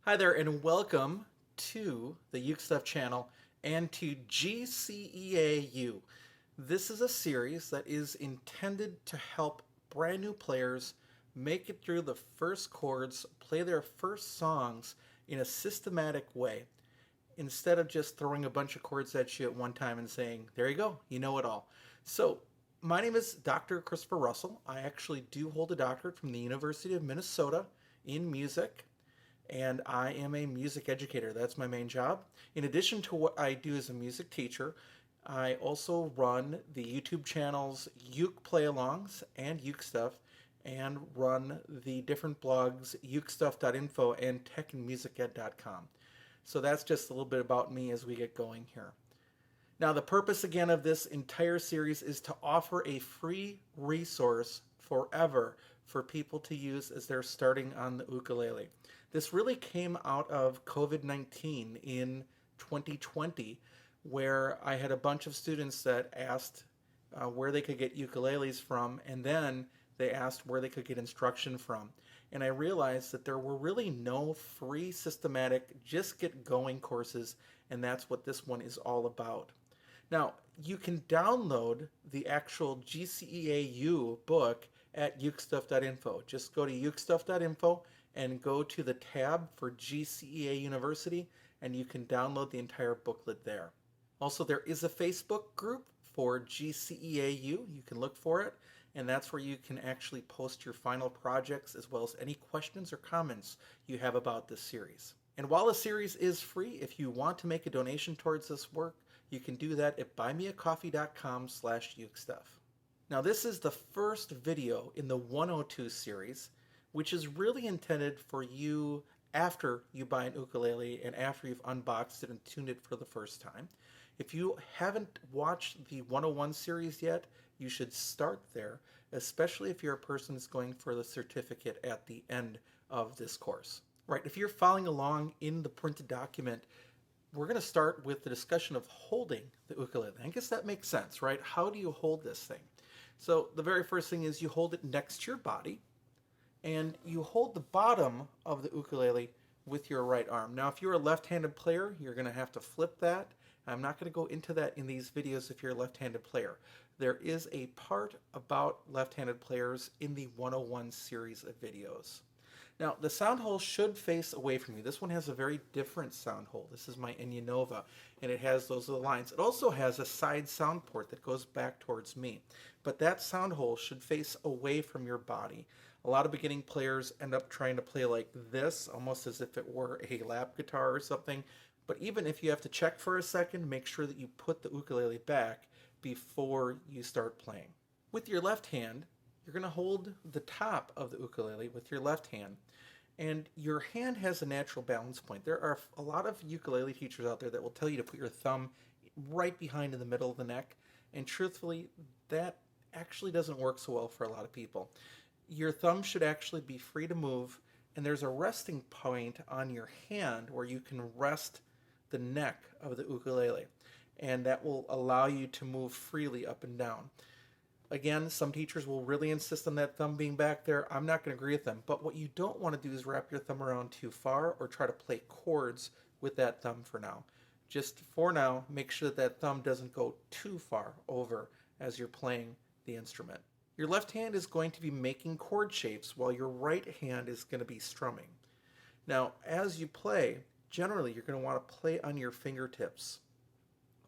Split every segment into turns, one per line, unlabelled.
Hi there, and welcome to the Ukestuff channel and to GCEA U. This is a series that is intended to help brand new players make it through the first chords, play their first songs in a systematic way, instead of just throwing a bunch of chords at you at one time and saying, there you go, you know it all. So, my name is Dr. Christopher Russell. I actually do hold a doctorate from the University of Minnesota in music, and I am a music educator. That's my main job. In addition to what I do as a music teacher, I also run the YouTube channels Uke Play-Alongs and Ukestuff, and run the different blogs Ukestuff.info and techandmusiced.com. So that's just a little bit about me as we get going here. Now, the purpose again of this entire series is to offer a free resource forever for people to use as they're starting on the ukulele. This really came out of COVID-19 in 2020, where I had a bunch of students that asked where they could get ukuleles from, and then they asked where they could get instruction from. And I realized that there were really no free systematic just get going courses, and that's what this one is all about. Now, you can download the actual GCEA U book at Ukestuff.info. Just go to Ukestuff.info and go to the tab for GCEA University, and you can download the entire booklet there. Also, there is a Facebook group for GCEA U. You can look for it, and that's where you can actually post your final projects as well as any questions or comments you have about this series. And while the series is free, if you want to make a donation towards this work, you can do that at buymeacoffee.com/ukestuff. Now, this is the first video in the 102 series, which is really intended for you after you buy an ukulele and after you've unboxed it and tuned it for the first time. If you haven't watched the 101 series yet, you should start there, especially if you're a person that's going for the certificate at the end of this course. Right, if you're following along in the printed document, we're going to start with the discussion of holding the ukulele. I guess that makes sense, right? How do you hold this thing? So the very first thing is you hold it next to your body, and you hold the bottom of the ukulele with your right arm. Now, if you're a left-handed player, you're going to have to flip that. I'm not going to go into that in these videos if you're a left-handed player. There is a part about left-handed players in the 101 series of videos. Now, the sound hole should face away from you. This one has a very different sound hole. This is my Enya Nova, and it has those little lines. It also has a side sound port that goes back towards me. But that sound hole should face away from your body. A lot of beginning players end up trying to play like this, almost as if it were a lap guitar or something. But even if you have to check for a second, make sure that you put the ukulele back before you start playing. With your left hand, you're going to hold the top of the ukulele with your left hand, and your hand has a natural balance point. There are a lot of ukulele teachers out there that will tell you to put your thumb right behind in the middle of the neck, and truthfully, that actually doesn't work so well for a lot of people. Your thumb should actually be free to move, and there's a resting point on your hand where you can rest the neck of the ukulele, and that will allow you to move freely up and down. Again, some teachers will really insist on that thumb being back there. I'm not going to agree with them. But what you don't want to do is wrap your thumb around too far or try to play chords with that thumb for now. Just for now, make sure that that thumb doesn't go too far over as you're playing the instrument. Your left hand is going to be making chord shapes while your right hand is going to be strumming. Now, as you play, generally you're going to want to play on your fingertips.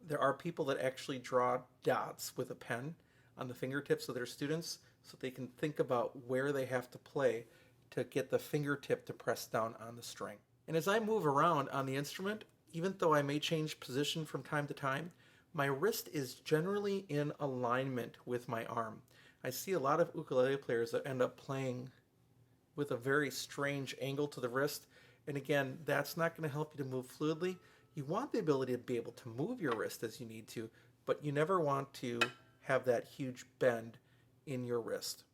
There are people that actually draw dots with a pen on the fingertips of their students so they can think about where they have to play to get the fingertip to press down on the string. And as I move around on the instrument, even though I may change position from time to time, my wrist is generally in alignment with my arm. I see a lot of ukulele players that end up playing with a very strange angle to the wrist, and again, that's not going to help you to move fluidly. You want the ability to be able to move your wrist as you need to, but you never want to have that huge bend in your wrist.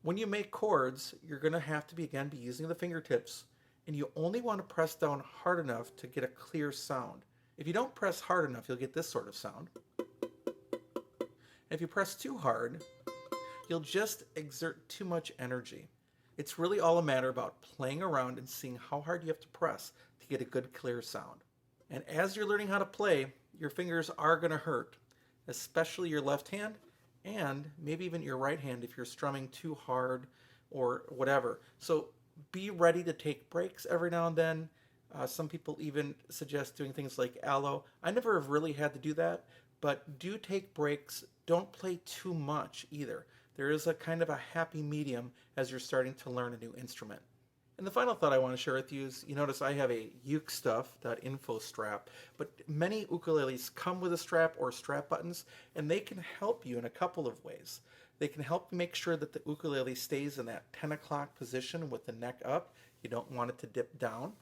When you make chords, you're going to have to be using the fingertips, and you only want to press down hard enough to get a clear sound. If you don't press hard enough, you'll get this sort of sound. And if you press too hard, you'll just exert too much energy. It's really all a matter about playing around and seeing how hard you have to press to get a good clear sound. And as you're learning how to play, your fingers are going to hurt, especially your left hand and maybe even your right hand if you're strumming too hard or whatever. So be ready to take breaks every now and then. Some people even suggest doing things like aloe. I never have really had to do that, but do take breaks. Don't play too much either. There is a kind of a happy medium as you're starting to learn a new instrument. And the final thought I want to share with you is, you notice I have a Ukestuff.info strap, but many ukuleles come with a strap or strap buttons, and they can help you in a couple of ways. They can help make sure that the ukulele stays in that 10 o'clock position with the neck up. You don't want it to dip down.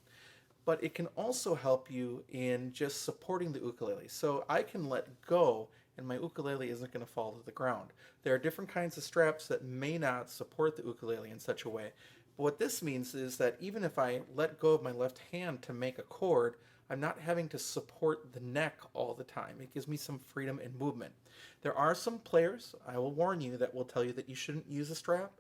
But it can also help you in just supporting the ukulele. So I can let go and my ukulele isn't going to fall to the ground. There are different kinds of straps that may not support the ukulele in such a way. But what this means is that even if I let go of my left hand to make a chord, I'm not having to support the neck all the time. It gives me some freedom and movement. There are some players, I will warn you, that will tell you that you shouldn't use a strap,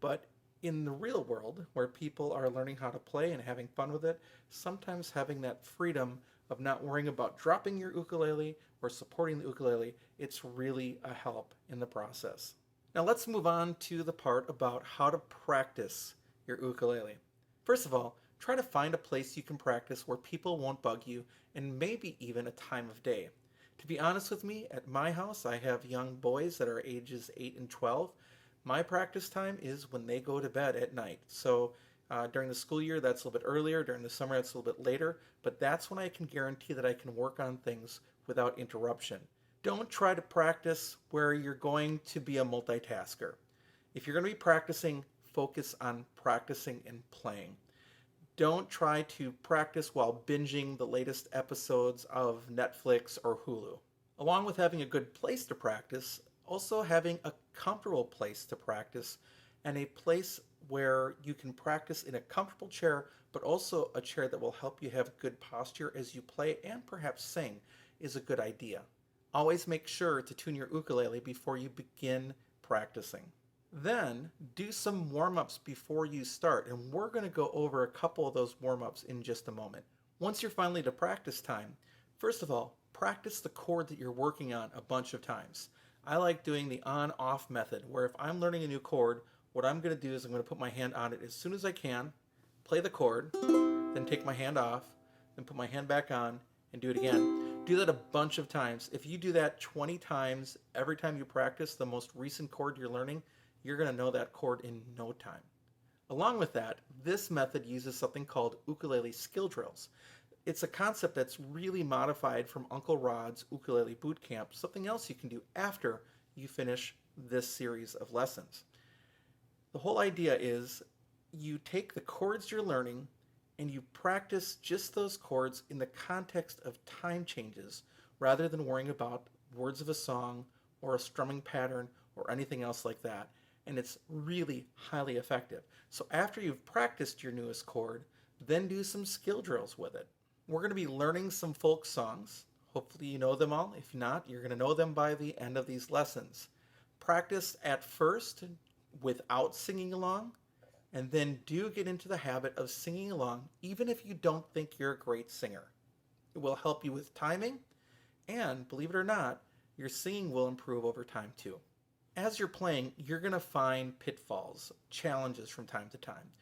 but in the real world, where people are learning how to play and having fun with it, sometimes having that freedom of not worrying about dropping your ukulele or supporting the ukulele, it's really a help in the process. Now let's move on to the part about how to practice your ukulele. First of all, try to find a place you can practice where people won't bug you and maybe even a time of day. To be honest with me, at my house I have young boys that are ages 8 and 12. My practice time is when they go to bed at night. So during the school year, that's a little bit earlier. During the summer, that's a little bit later. But that's when I can guarantee that I can work on things without interruption. Don't try to practice where you're going to be a multitasker. If you're going to be practicing, focus on practicing and playing. Don't try to practice while binging the latest episodes of Netflix or Hulu. Along with having a good place to practice, also having a comfortable place to practice and a place where you can practice in a comfortable chair, but also a chair that will help you have good posture as you play and perhaps sing is a good idea. Always make sure to tune your ukulele before you begin practicing. Then do some warm-ups before you start, and we're going to go over a couple of those warm-ups in just a moment. Once you're finally to practice time, first of all, practice the chord that you're working on a bunch of times. I like doing the on-off method, where if I'm learning a new chord, what I'm going to do is I'm going to put my hand on it as soon as I can, play the chord, then take my hand off, then put my hand back on, and do it again. Do that a bunch of times. If you do that 20 times every time you practice the most recent chord you're learning, you're going to know that chord in no time. Along with that, this method uses something called ukulele skill drills. It's a concept that's really modified from Uncle Rod's Ukulele Bootcamp, something else you can do after you finish this series of lessons. The whole idea is you take the chords you're learning and you practice just those chords in the context of time changes rather than worrying about words of a song or a strumming pattern or anything else like that. And it's really highly effective. So after you've practiced your newest chord, then do some skill drills with it. We're going to be learning some folk songs. Hopefully you know them all. If not, you're going to know them by the end of these lessons. Practice at first without singing along, and then do get into the habit of singing along even if you don't think you're a great singer. It will help you with timing, and believe it or not, your singing will improve over time too. As you're playing, you're going to find pitfalls, challenges from time to time.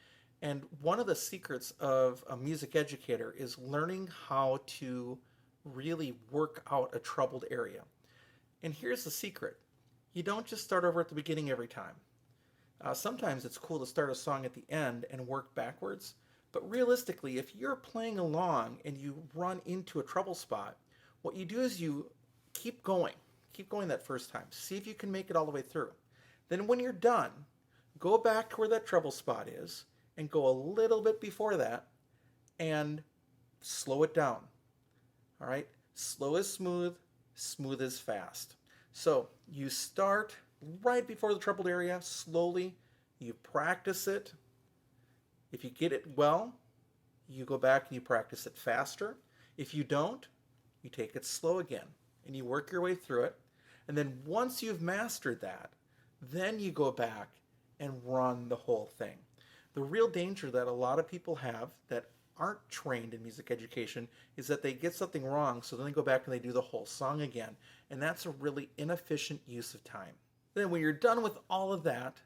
And one of the secrets of a music educator is learning how to really work out a troubled area. And here's the secret. You don't just start over at the beginning every time. Sometimes it's cool to start a song at the end and work backwards. But realistically, if you're playing along and you run into a trouble spot, what you do is you keep going. Keep going that first time. See if you can make it all the way through. Then when you're done, go back to where that trouble spot is and go a little bit before that and slow it down. All right? Slow is smooth, smooth is fast. So you start right before the troubled area, slowly. You practice it. If you get it well, you go back and you practice it faster. If you don't, you take it slow again and you work your way through it. And then once you've mastered that, then you go back and run the whole thing. The real danger that a lot of people have that aren't trained in music education is that they get something wrong, so then they go back and they do the whole song again. And that's a really inefficient use of time. Then when you're done with all of that,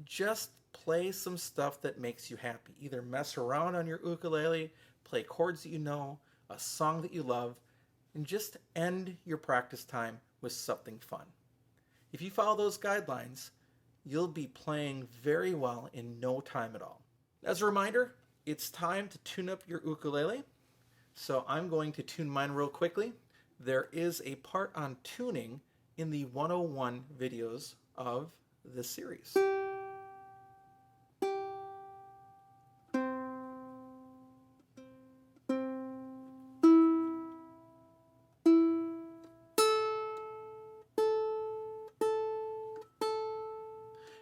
just play some stuff that makes you happy. Either mess around on your ukulele, play chords that you know, a song that you love, and just end your practice time with something fun. If you follow those guidelines, you'll be playing very well in no time at all. As a reminder, it's time to tune up your ukulele. So I'm going to tune mine real quickly. There is a part on tuning in the 101 videos of this series.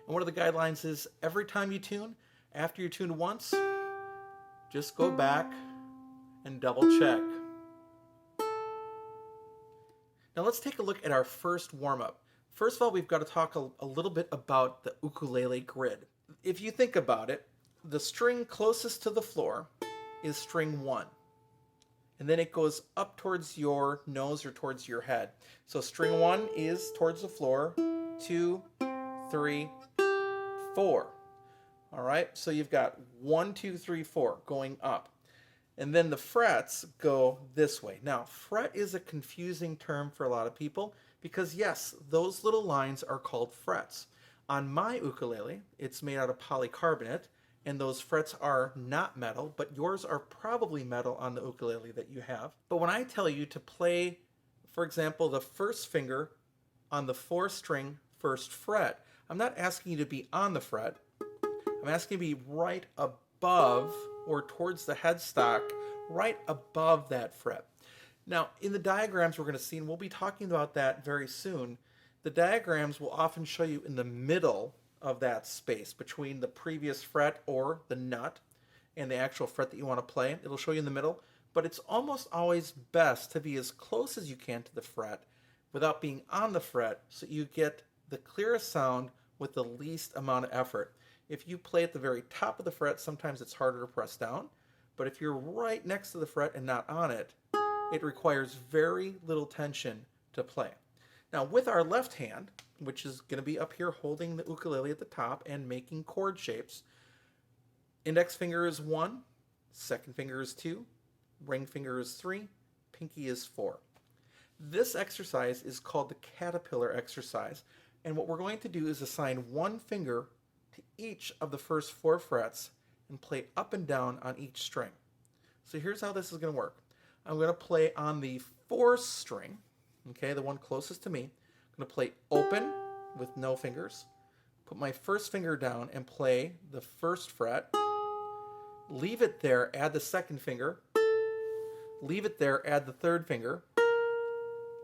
And one of the guidelines is every time you tune, after you tune once, just go back and double check. Now let's take a look at our first warm-up. First of all, we've got to talk a little bit about the ukulele grid. If you think about it, the string closest to the floor is string 1. And then it goes up towards your nose or towards your head. So string 1 is towards the floor, 2, 3, 4. All right, so you've got 1, 2, 3, 4 going up. And then the frets go this way. Now, fret is a confusing term for a lot of people because, yes, those little lines are called frets. On my ukulele, it's made out of polycarbonate, and those frets are not metal, but yours are probably metal on the ukulele that you have. But when I tell you to play, for example, the first finger on the 4th string, 1st fret, I'm not asking you to be on the fret. I'm asking you to be right above or towards the headstock, right above that fret. Now, in the diagrams we're going to see, and we'll be talking about that very soon, the diagrams will often show you in the middle of that space between the previous fret or the nut and the actual fret that you want to play. It'll show you in the middle, but it's almost always best to be as close as you can to the fret without being on the fret so you get the clearest sound with the least amount of effort. If you play at the very top of the fret, sometimes it's harder to press down, but if you're right next to the fret and not on it, it requires very little tension to play. Now with our left hand, which is going to be up here holding the ukulele at the top and making chord shapes, index finger is 1, second finger is 2, ring finger is 3, pinky is 4. This exercise is called the caterpillar exercise, and what we're going to do is assign one finger to each of the first 4 frets and play up and down on each string. So here's how this is going to work. I'm going to play on the 4th string, okay, the one closest to me. I'm going to play open with no fingers, put my first finger down and play the 1st fret, leave it there, add the 2nd finger, leave it there, add the 3rd finger,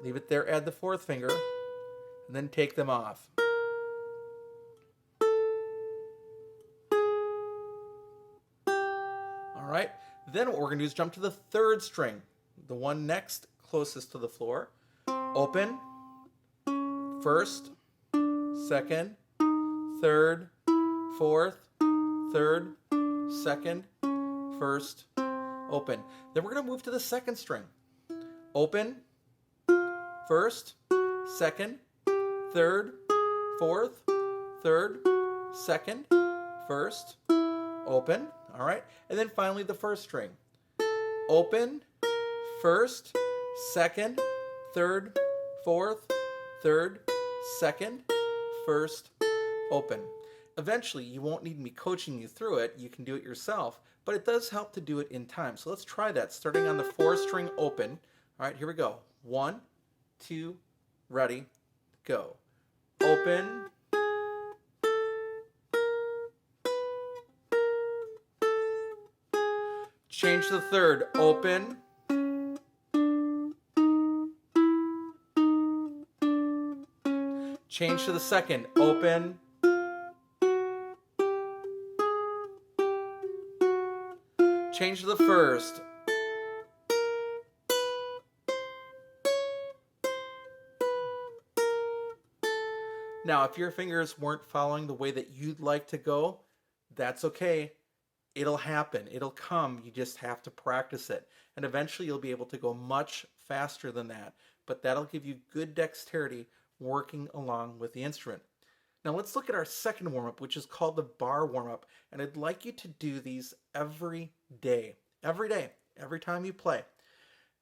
leave it there, add the 4th finger, and then take them off. All right, then what we're going to do is jump to the 3rd string, the one next closest to the floor. Open, 1st, 2nd, 3rd, 4th, 3rd, 2nd, 1st, open. Then we're going to move to the 2nd string. Open, 1st, 2nd, 3rd, 4th, 3rd, 2nd, 1st, open. All right, and then finally the 1st string. Open, 1st, 2nd, 3rd, 4th, 3rd, 2nd, 1st, open. Eventually, you won't need me coaching you through it. You can do it yourself, but it does help to do it in time. So let's try that, starting on the 4th string open. All right, here we go. 1, 2, ready, go. Open, change to the 3rd, open, change to the 2nd, open, change to the 1st, now if your fingers weren't following the way that you'd like to go, That's okay. It'll happen. It'll come. You just have to practice it. And eventually you'll be able to go much faster than that. But that'll give you good dexterity working along with the instrument. Now let's look at our second warm-up, which is called the Barre Warm-Up. And I'd like you to do these every day. Every day. Every time you play.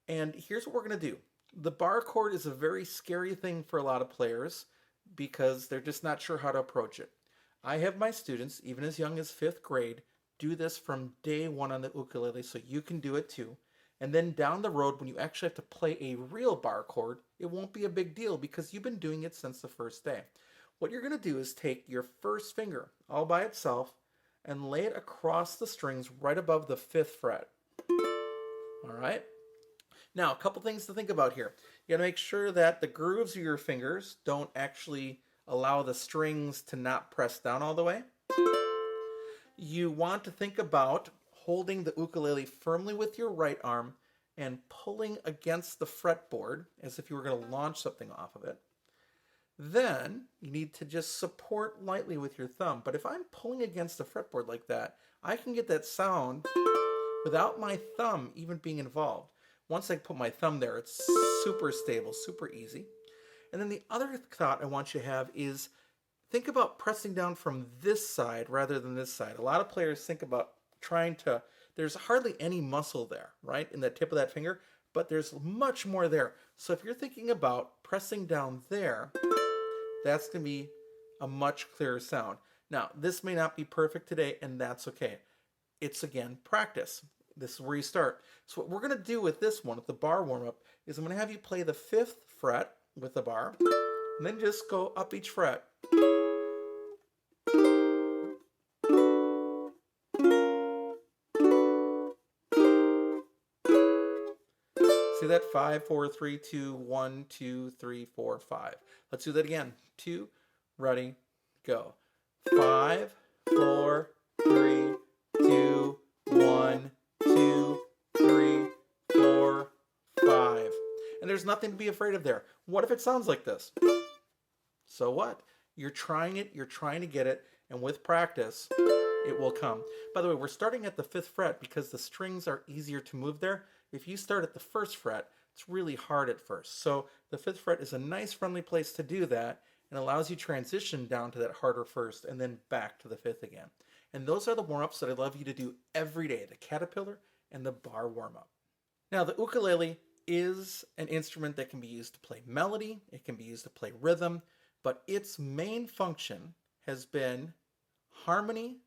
And here's what we're going to do. The bar chord is a very scary thing for a lot of players because they're just not sure how to approach it. I have my students, even as young as 5th grade, do this from day one on the ukulele, so you can do it too. And then down the road, when you actually have to play a real bar chord, it won't be a big deal because you've been doing it since the first day. What you're going to do is take your first finger all by itself and lay it across the strings right above the 5th fret. All right? Now, a couple things to think about here. You got to make sure that the grooves of your fingers don't actually allow the strings to not press down all the way. You want to think about holding the ukulele firmly with your right arm and pulling against the fretboard as if you were going to launch something off of it. Then you need to just support lightly with your thumb. But if I'm pulling against the fretboard like that, I can get that sound without my thumb even being involved. Once I put my thumb there, it's super stable, super easy. And then the other thought I want you to have is think about pressing down from this side rather than this side. A lot of players think about trying to, there's hardly any muscle there, right, in the tip of that finger, but there's much more there. So if you're thinking about pressing down there, that's going to be a much clearer sound. Now, this may not be perfect today, and that's okay. It's, again, practice. This is where you start. So what we're going to do with this one, with the bar warm-up, is I'm going to have you play the 5th fret with the bar, and then just go up each fret. See that? 5, 4, 3, 2, 1, 2, 3, 4, 5. Let's do that again. 2, ready, go. 5, 4, 3, 2, 1, 2, 3, 4, 5. And there's nothing to be afraid of there. What if it sounds like this? So what? You're trying it, you're trying to get it, and with practice, it will come. By the way, we're starting at the 5th fret because the strings are easier to move there. If you start at the 1st fret, it's really hard at first. So the 5th fret is a nice friendly place to do that and allows you transition down to that harder 1st and then back to the 5th again. And those are the warm-ups that I love you to do every day, the caterpillar and the bar warm-up. Now the ukulele is an instrument that can be used to play melody, it can be used to play rhythm, but its main function has been harmony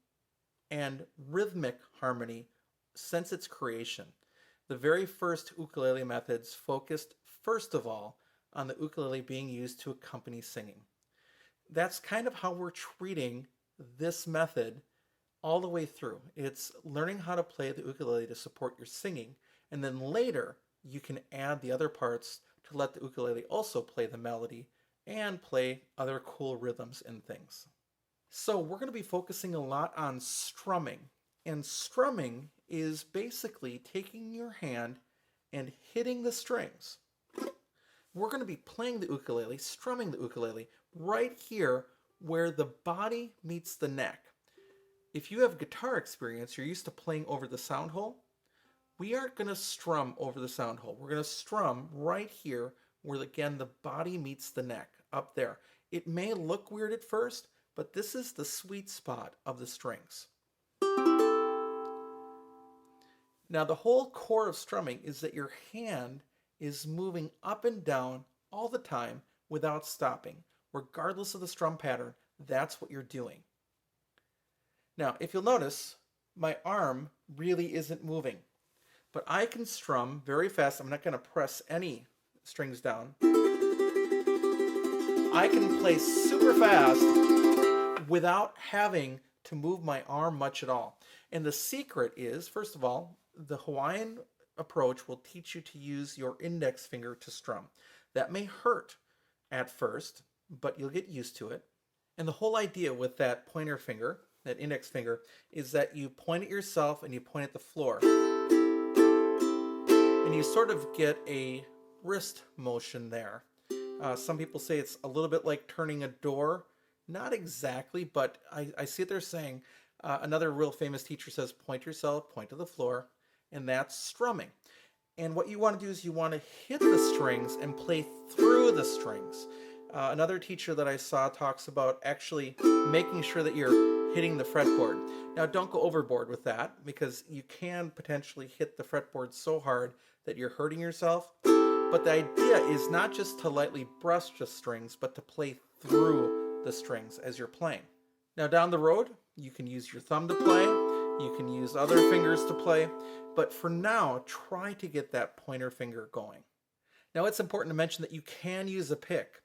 and rhythmic harmony since its creation. The very first ukulele methods focused, first of all, on the ukulele being used to accompany singing. That's kind of how we're treating this method all the way through. It's learning how to play the ukulele to support your singing, and then later you can add the other parts to let the ukulele also play the melody and play other cool rhythms and things. So we're going to be focusing a lot on strumming. And strumming is basically taking your hand and hitting the strings. We're going to be playing the ukulele, strumming the ukulele, right here where the body meets the neck. If you have guitar experience, you're used to playing over the sound hole. We aren't going to strum over the sound hole. We're going to strum right here where, again, the body meets the neck, up there. It may look weird at first, but this is the sweet spot of the strings. Now, the whole core of strumming is that your hand is moving up and down all the time without stopping. Regardless of the strum pattern, that's what you're doing. Now, if you'll notice, my arm really isn't moving, but I can strum very fast. I'm not going to press any strings down. I can play super fast without having to move my arm much at all. And the secret is, first of all, the Hawaiian approach will teach you to use your index finger to strum. That may hurt at first, but you'll get used to it. And the whole idea with that pointer finger, that index finger, is that you point at yourself and you point at the floor. And you sort of get a wrist motion there. Some people say it's a little bit like turning a door. Not exactly, but I see what they're saying. Another real famous teacher says, point yourself, point to the floor, and that's strumming. And what you want to do is you want to hit the strings and play through the strings. Another teacher that I saw talks about actually making sure that you're hitting the fretboard. Now, don't go overboard with that because you can potentially hit the fretboard so hard that you're hurting yourself. But the idea is not just to lightly brush the strings, but to play through the strings as you're playing. Now, down the road, you can use your thumb to play. You can use other fingers to play. But for now, try to get that pointer finger going. Now, it's important to mention that you can use a pick.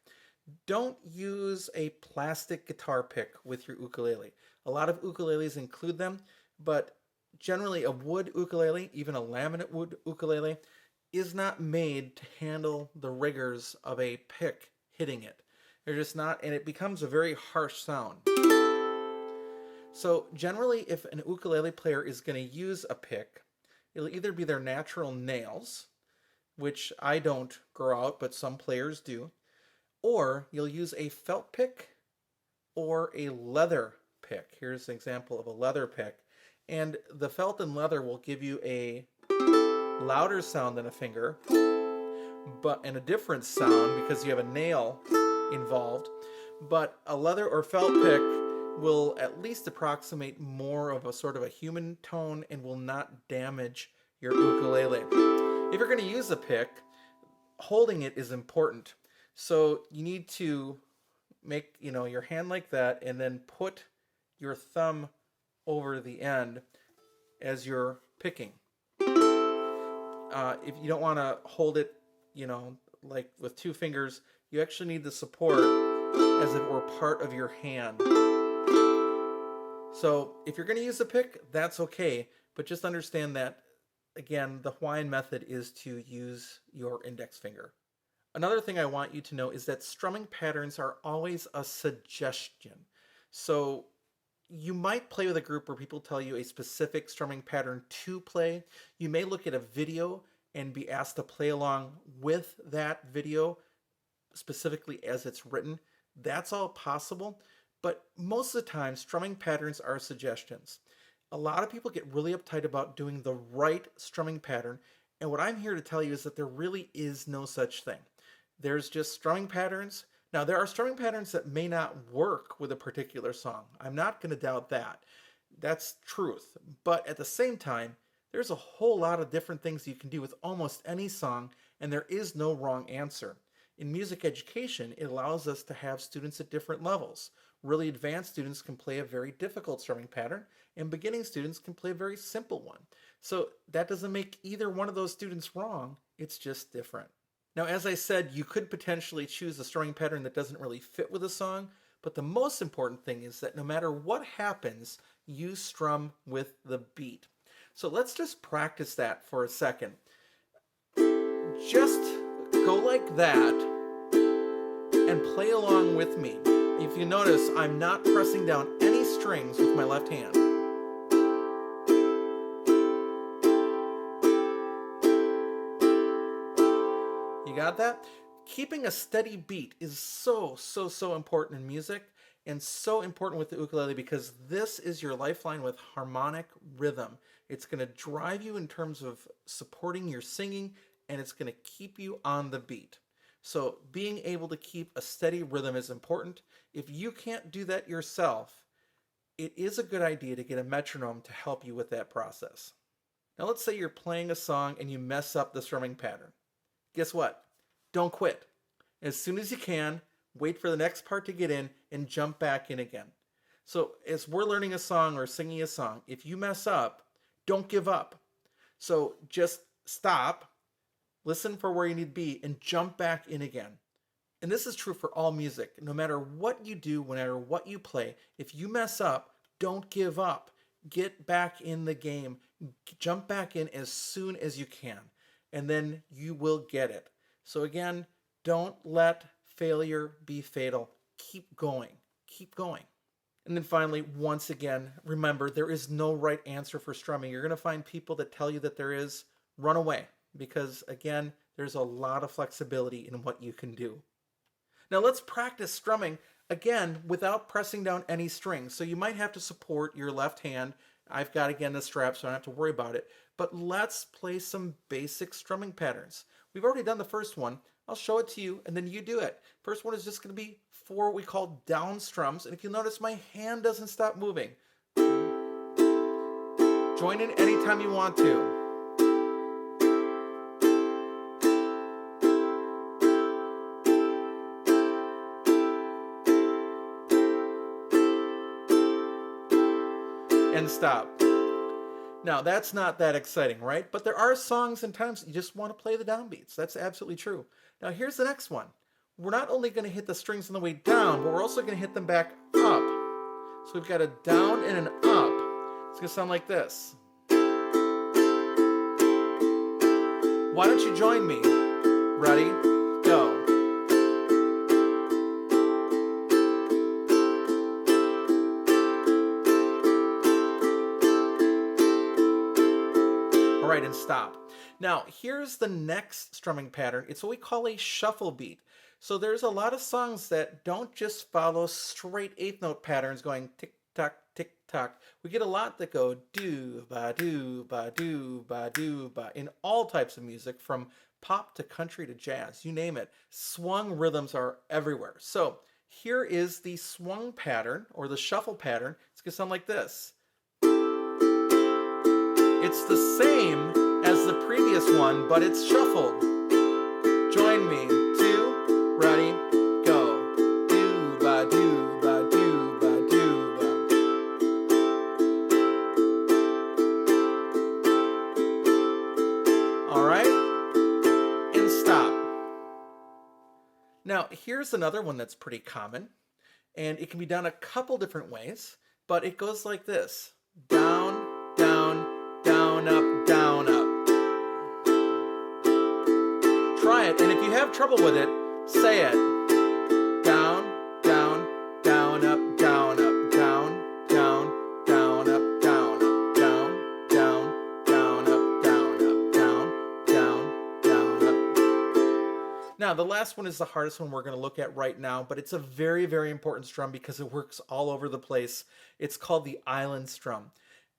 Don't use a plastic guitar pick with your ukulele. A lot of ukuleles include them, but generally a wood ukulele, even a laminate wood ukulele, is not made to handle the rigors of a pick hitting it. They're just not, and it becomes a very harsh sound. So generally, if an ukulele player is going to use a pick, it'll either be their natural nails, which I don't grow out, but some players do, or you'll use a felt pick or a leather pick. Here's an example of a leather pick. And the felt and leather will give you a louder sound than a finger, and a different sound because you have a nail involved. But a leather or felt pick will at least approximate more of a sort of a human tone and will not damage your ukulele. If you're going to use a pick, holding it is important. So you need to make, your hand like that and then put your thumb over the end as you're picking. If you don't want to hold it, like with two fingers, you actually need the support as if it were part of your hand. So if you're going to use a pick, that's okay, but just understand that, again, the Hawaiian method is to use your index finger. Another thing I want you to know is that strumming patterns are always a suggestion. So you might play with a group where people tell you a specific strumming pattern to play. You may look at a video and be asked to play along with that video, specifically as it's written. That's all possible, but most of the time, strumming patterns are suggestions. A lot of people get really uptight about doing the right strumming pattern, and what I'm here to tell you is that there really is no such thing. There's just strumming patterns. Now, there are strumming patterns that may not work with a particular song. I'm not going to doubt that. That's truth. But at the same time, there's a whole lot of different things you can do with almost any song, and there is no wrong answer. In music education, it allows us to have students at different levels. Really advanced students can play a very difficult strumming pattern, and beginning students can play a very simple one. So that doesn't make either one of those students wrong, it's just different. Now, as I said, you could potentially choose a strumming pattern that doesn't really fit with a song, but the most important thing is that no matter what happens, you strum with the beat. So let's just practice that for a second. Just go like that and play along with me. If you notice, I'm not pressing down any strings with my left hand. You got that? Keeping a steady beat is so important in music and so important with the ukulele because this is your lifeline with harmonic rhythm. It's going to drive you in terms of supporting your singing, and it's going to keep you on the beat. So being able to keep a steady rhythm is important. If you can't do that yourself, it is a good idea to get a metronome to help you with that process. Now let's say you're playing a song and you mess up the strumming pattern. Guess what? Don't quit. As soon as you can, wait for the next part to get in and jump back in again. So as we're learning a song or singing a song, if you mess up, don't give up. So just stop, listen for where you need to be, and jump back in again. And this is true for all music. No matter what you do, no matter what you play, if you mess up, don't give up. Get back in the game. Jump back in as soon as you can, and then you will get it. So again, don't let failure be fatal. Keep going. Keep going. And then finally, once again, remember, there is no right answer for strumming. You're going to find people that tell you that there is. Run away, because again, there's a lot of flexibility in what you can do. Now let's practice strumming again, without pressing down any strings. So you might have to support your left hand. I've got, again, the strap, so I don't have to worry about it. But let's play some basic strumming patterns. We've already done the first one. I'll show it to you, and then you do it. First one is just going to be 4 what we call down strums. And if you'll notice, my hand doesn't stop moving. Join in anytime you want to. And stop. Now, that's not that exciting, right? But there are songs and times that you just want to play the downbeats. That's absolutely true. Now, here's the next one. We're not only going to hit the strings on the way down, but we're also going to hit them back up. So we've got a down and an up. It's going to sound like this. Why don't you join me? Ready? Go. All right, and stop. Now, here's the next strumming pattern. It's what we call a shuffle beat. So there's a lot of songs that don't just follow straight eighth note patterns going tick-tock, tick-tock. We get a lot that go do-ba-do-ba-do-ba-do-ba in all types of music, from pop to country to jazz, you name it. Swung rhythms are everywhere. So here is the swung pattern, or the shuffle pattern. It's going to sound like this. It's the same as the previous one, but it's shuffled. Join me. 2, ready, go. Do ba do ba do ba do ba. All right, and stop. Now here's another one that's pretty common, and it can be done a couple different ways, but it goes like this: down, down, down, up, down, up. Try it, and if you have trouble with it, say it. Down, down, down, up, down, up, down, down, down, up, down, up, down, down, down, up, down, up, down, down, down, up. Now, the last one is the hardest one we're going to look at right now, but it's a very, very important strum because it works all over the place. It's called the island strum.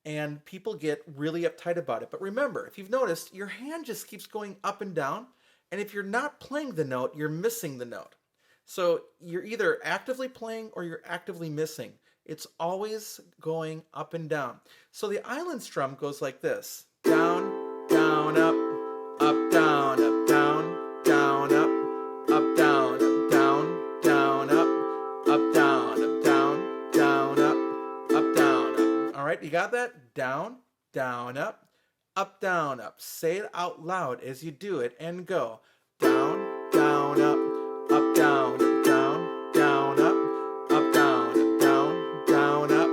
And people get really uptight about it. But remember, if you've noticed, your hand just keeps going up and down. And if you're not playing the note, you're missing the note. So you're either actively playing or you're actively missing. It's always going up and down. So the island strum goes like this: down, down, up, up, down, up, down, down, up, up, down, up, down, down, up, up, down, up, down, down, up, up, down, up. All right, you got that? Down, down, up, down, up. Say it out loud as you do it, and go. Down, down, up, down, up, down, down, up, down, up, down, down, up,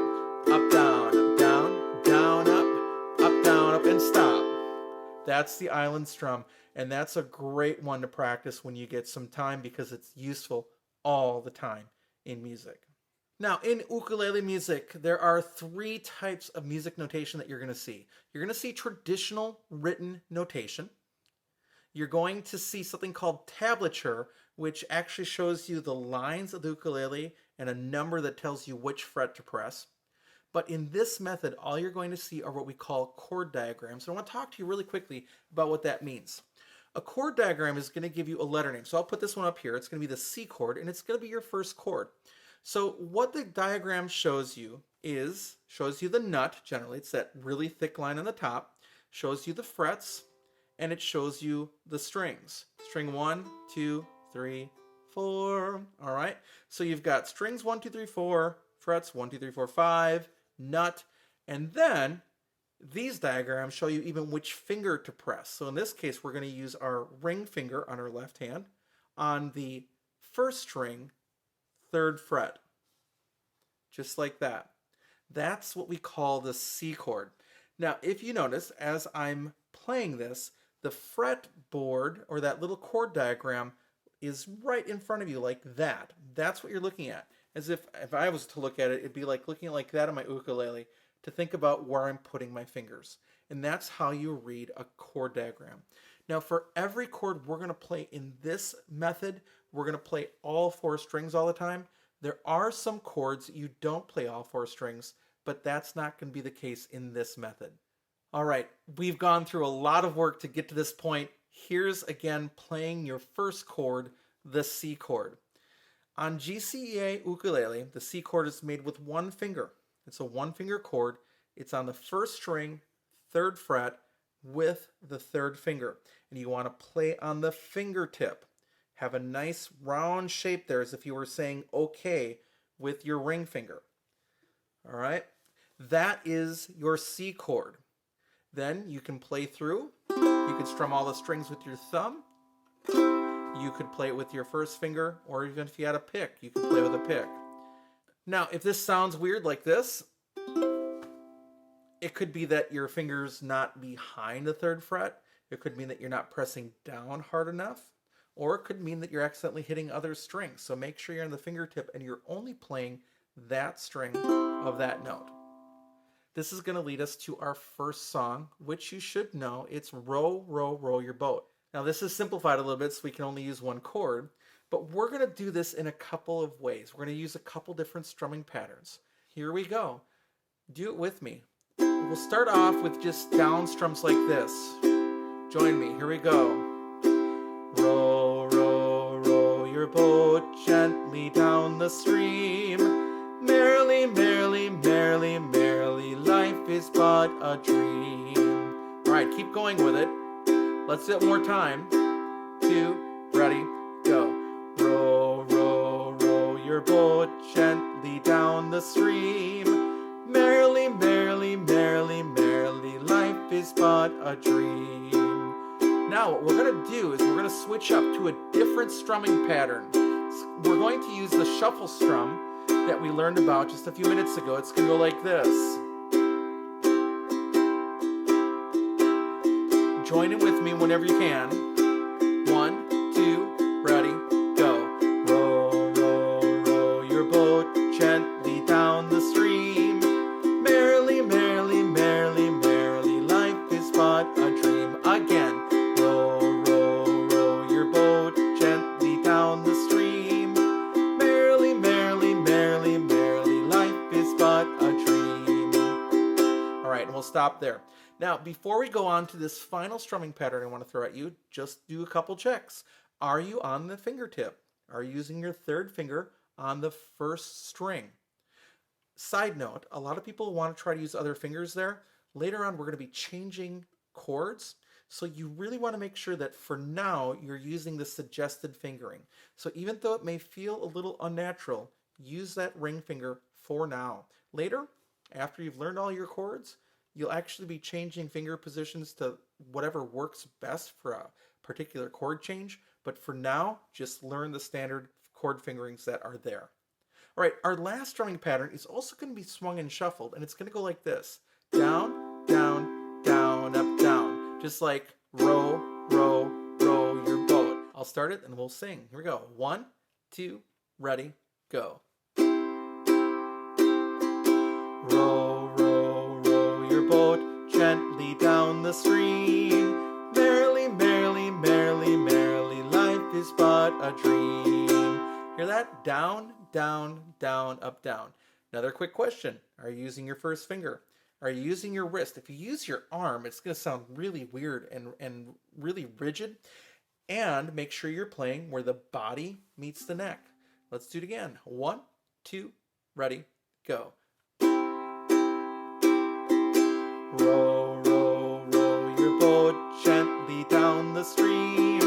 down, up, down, down, up, down, up, and stop. That's the island strum, and that's a great one to practice when you get some time because it's useful all the time in music. Now, in ukulele music, there are 3 types of music notation that you're going to see. You're going to see traditional written notation. You're going to see something called tablature, which actually shows you the lines of the ukulele and a number that tells you which fret to press. But in this method, all you're going to see are what we call chord diagrams. And I want to talk to you really quickly about what that means. A chord diagram is going to give you a letter name. So I'll put this one up here. It's going to be the C chord, and it's going to be your first chord. So what the diagram shows you the nut, generally. It's that really thick line on the top, shows you the frets, and it shows you the strings. String 1, 2, 3, 4. All right. So you've got strings 1, 2, 3, 4, frets 1, 2, 3, 4, 5, nut, and then these diagrams show you even which finger to press. So in this case, we're going to use our ring finger on our left hand on the first string, 3rd fret, just like that. That's what we call the C chord. Now, if you notice, as I'm playing this, the fretboard, or that little chord diagram, is right in front of you like that. That's what you're looking at. As if I was to look at it, it'd be like looking like that on my ukulele, to think about where I'm putting my fingers. And that's how you read a chord diagram. Now, for every chord we're going to play in this method, we're going to play all 4 strings all the time. There are some chords you don't play all four strings, but that's not going to be the case in this method. All right, we've gone through a lot of work to get to this point. Here's again playing your first chord, the C chord. On GCEA ukulele, the C chord is made with one finger. It's a one-finger chord. It's on the first string, third fret, with the third finger. And you want to play on the fingertip. Have a nice round shape there as if you were saying okay with your ring finger. All right, that is your C chord. Then you can play through. You can strum all the strings with your thumb. You could play it with your first finger, or even if you had a pick, you could play with a pick. Now, if this sounds weird like this, it could be that your finger's not behind the third fret. It could mean that you're not pressing down hard enough, or it could mean that you're accidentally hitting other strings. So make sure you're on the fingertip and you're only playing that string of that note. This is going to lead us to our first song, which you should know. It's Row, Row, Row Your Boat. Now this is simplified a little bit so we can only use one chord, but we're going to do this in a couple of ways. We're going to use a couple different strumming patterns. Here we go. Do it with me. We'll start off with just down strums like this. Join me. Here we go. Row, row, row your boat gently down the stream. Merrily, merrily, merrily, merrily, life is but a dream. All right, keep going with it. Let's do it one more time. 2, ready, go. Row, row, row your boat gently down the stream. Merrily, merrily, merrily, merrily, life is but a dream. Now what we're going to do is we're going to switch up to a different strumming pattern. We're going to use the shuffle strum that we learned about just a few minutes ago. It's going to go like this. Join in with me whenever you can. 1, 2, ready, go. Row, row, row your boat gently down the stream. Merrily, merrily, merrily, merrily, life is but a dream. Again. Row, row, row your boat gently down the stream. Merrily, merrily, merrily, merrily, life is but a dream. All right, and we'll stop there. Now, before we go on to this final strumming pattern I want to throw at you, just do a couple checks. Are you on the fingertip? Are you using your third finger on the first string? Side note, a lot of people want to try to use other fingers there. Later on, we're going to be changing chords. So you really want to make sure that for now, you're using the suggested fingering. So even though it may feel a little unnatural, use that ring finger for now. Later, after you've learned all your chords, you'll actually be changing finger positions to whatever works best for a particular chord change. But for now, just learn the standard chord fingerings that are there. All right, our last strumming pattern is also going to be swung and shuffled, and it's going to go like this. Down, down, down, up, down. Just like row, row, row your boat. I'll start it and we'll sing. Here we go. 1, 2, ready, go. Row, row, row your boat gently down the stream. Merrily, merrily, merrily, merrily, life is but a dream. Hear that? Down, down, down, up, down. Another quick question. Are you using your first finger? Are you using your wrist? If you use your arm, it's going to sound really weird and really rigid. And make sure you're playing where the body meets the neck. Let's do it again. 1, 2, ready, go. Row, row, row your boat gently down the stream.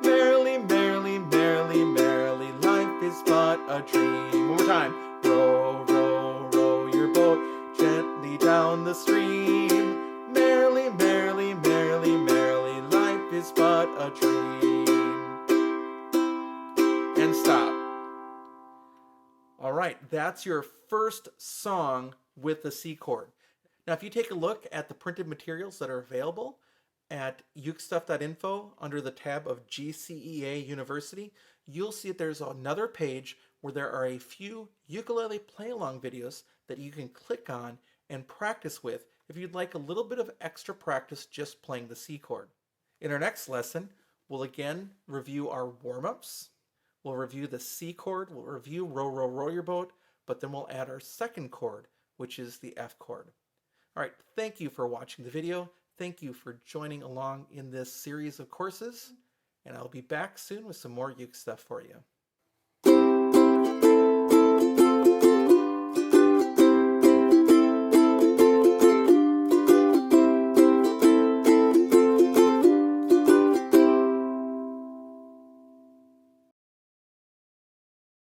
Merrily, merrily, merrily, merrily, life is but a dream. One more time. Row, row, row your boat gently down the stream. Merrily, merrily, merrily, merrily, life is but a dream. And stop. All right, that's your first song with the C chord. Now, if you take a look at the printed materials that are available at Ukestuff.info under the tab of GCEA University, you'll see that there's another page where there are a few ukulele play-along videos that you can click on and practice with if you'd like a little bit of extra practice just playing the C chord. In our next lesson, we'll again review our warm-ups. We'll review the C chord, we'll review row, row, row your boat, but then we'll add our second chord, which is the F chord. All right, thank you for watching the video. Thank you for joining along in this series of courses, and I'll be back soon with some more uke stuff for you.